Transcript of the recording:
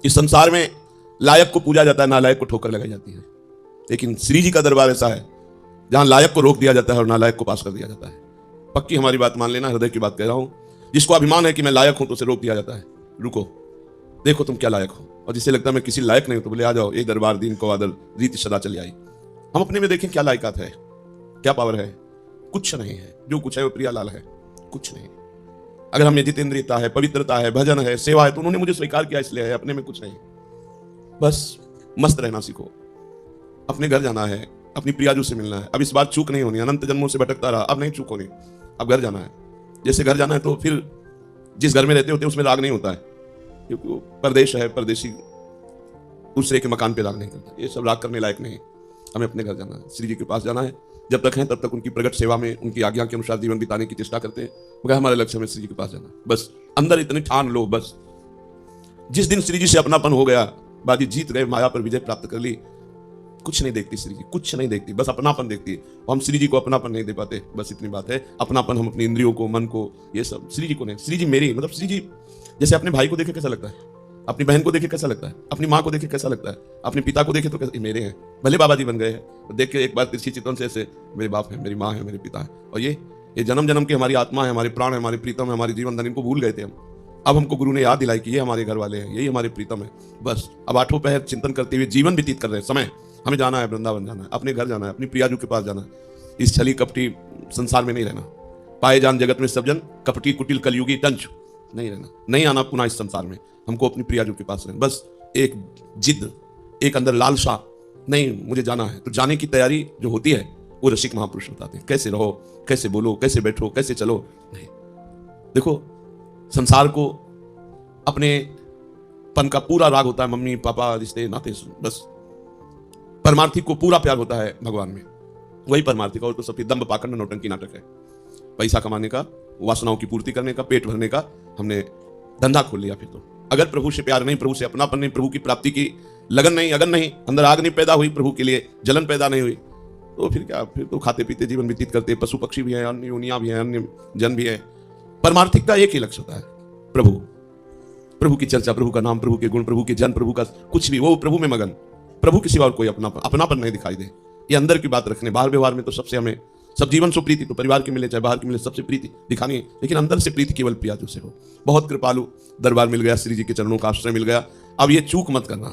इस संसार में लायक को पूजा जाता है, नालायक को ठोकर लगाई जाती है। लेकिन श्री जी का दरबार ऐसा है जहां लायक को रोक दिया जाता है और नालायक को पास कर दिया जाता है। पक्की हमारी बात मान लेना, हृदय की बात कह रहा हूं। जिसको अभिमान है कि मैं लायक हूं तो उसे रोक दिया जाता है, रुको देखो तुम क्या लायक हो। और जिसे लगता है मैं किसी लायक नहीं हूं तो बोले आ जाओ, एक दरबार दीन को आदर रीति सदा चली आई। हम अपने में देखें क्या लायकात है, क्या पावर है। कुछ नहीं है, जो कुछ है वो प्रियालाल है, कुछ नहीं। अगर हमें जितेंद्रियता है, पवित्रता है, भजन है, सेवा है, तो उन्होंने मुझे स्वीकार किया इसलिए है, अपने में कुछ नहीं। बस मस्त रहना सीखो, अपने घर जाना है, अपनी प्रियाजू से मिलना है। अब इस बार चूक नहीं होनी, अनंत जन्मों से भटकता रहा, अब नहीं चूक होनी, अब घर जाना है। जैसे घर जाना है तो फिर जिस घर में रहते होते उसमें राग नहीं होता है, क्योंकि वो परदेश है, परदेशी दूसरे के मकान पे राग नहीं करता। ये सब राग करने लायक नहीं। हमें अपने घर जाना है, श्री जी के पास जाना है। जब तक हैं तब तक उनकी प्रगट सेवा में, उनकी आज्ञा के अनुसार जीवन बिताने की चेष्टा करते हैं, मगर हमारा लक्ष्य हमें श्री जी के पास जाना। बस अंदर इतनी ठान लो, बस जिस दिन श्री जी से अपनापन हो गया, बाजी जीत गए, माया पर विजय प्राप्त कर ली, कुछ नहीं देखती श्री जी, कुछ नहीं देखती, बस अपनापन देखती है। हम श्री जी को अपनापन नहीं दे पाते, बस इतनी बात है। अपनापन हम अपनी इंद्रियों को, मन को, ये सब श्री जी को नहीं। श्री जी मेरी, मतलब श्री जी जैसे अपने भाई को देखे कैसा लगता है, अपनी बहन को देखे कैसा लगता है, अपनी माँ को देखे कैसा लगता है, अपने पिता को देखे तो कैसे, मेरे हैं, भले बाबा जी बन गए हैं, तो देख के एक बार तिरछी चितवन से ऐसे मेरे बाप है, मेरी माँ है, मेरे पिता है। और ये जन्म जन्म की हमारी आत्मा है, हमारे प्राण है, हमारे प्रीतम है, हमारी जीवन धन, इनको भूल गए थे हम। अब हमको गुरु ने याद दिलाई कि ये हमारे घर वाले हैं, यही हमारे प्रीतम है। बस अब आठों पहर चिंतन करते हुए जीवन व्यतीत कर रहे हैं। समय हमें जाना है, वृंदावन जाना है, अपने घर जाना है, अपनी प्रियाजू के पास जाना है। इस छली कपटी संसार में नहीं रहना। पाए जान जगत में सब जन, कपटी कुटिल कलयुगी टंच नहीं रहना, नहीं आना पुनः इस संसार में। हमको अपनी प्रियाजू के पास रहना। बस एक जिद, एक अंदर लालसा, नहीं मुझे जाना है। तो जाने की तैयारी जो होती है वो रसिक महापुरुष बताते हैं। कैसे रहो, कैसे बोलो, कैसे बैठो, कैसे चलो। नहीं, देखो संसार को अपने पन का पूरा राग होता है, मम्मी पापा रिश्ते नाते, बस परमार्थी को पूरा प्यार होता है भगवान में, वही परमार्थी का। और तो सब दम्भ पाखंड नौटंकी नाटक है। पैसा कमाने का, वासनाओं की पूर्ति करने का, पेट भरने का हमने धंधा खोल लिया। फिर तो अगर प्रभु से प्यार नहीं, प्रभु से अपनापन नहीं, प्रभु की प्राप्ति की लगन नहीं, अगन नहीं, अंदर आग नहीं पैदा हुई, प्रभु के लिए जलन पैदा नहीं हुई, तो फिर क्या, फिर तो खाते पीते जीवन व्यतीत करते। पशु पक्षी भी है, अन्य योनियां भी है, अन्य जन भी है। परमार्थिक का एक ही लक्ष्य होता है, प्रभु, प्रभु की चर्चा, प्रभु का नाम, प्रभु के गुण, प्रभु के जन, प्रभु का कुछ भी, वो प्रभु में मगन। प्रभु के सिवा और कोई अपनापन नहीं दिखाई दे। ये अंदर की बात रखने। बाहर व्यवहार में तो सबसे हमें सब जीवन सो प्रीति, तो परिवार की मिले चाहे बाहर की मिले, सबसे प्रीति दिखानी है, लेकिन अंदर से प्रीति केवल प्रियाजू से हो। बहुत कृपालु दरबार मिल गया, श्री जी के चरणों का आश्रय मिल गया। अब ये चूक मत करना।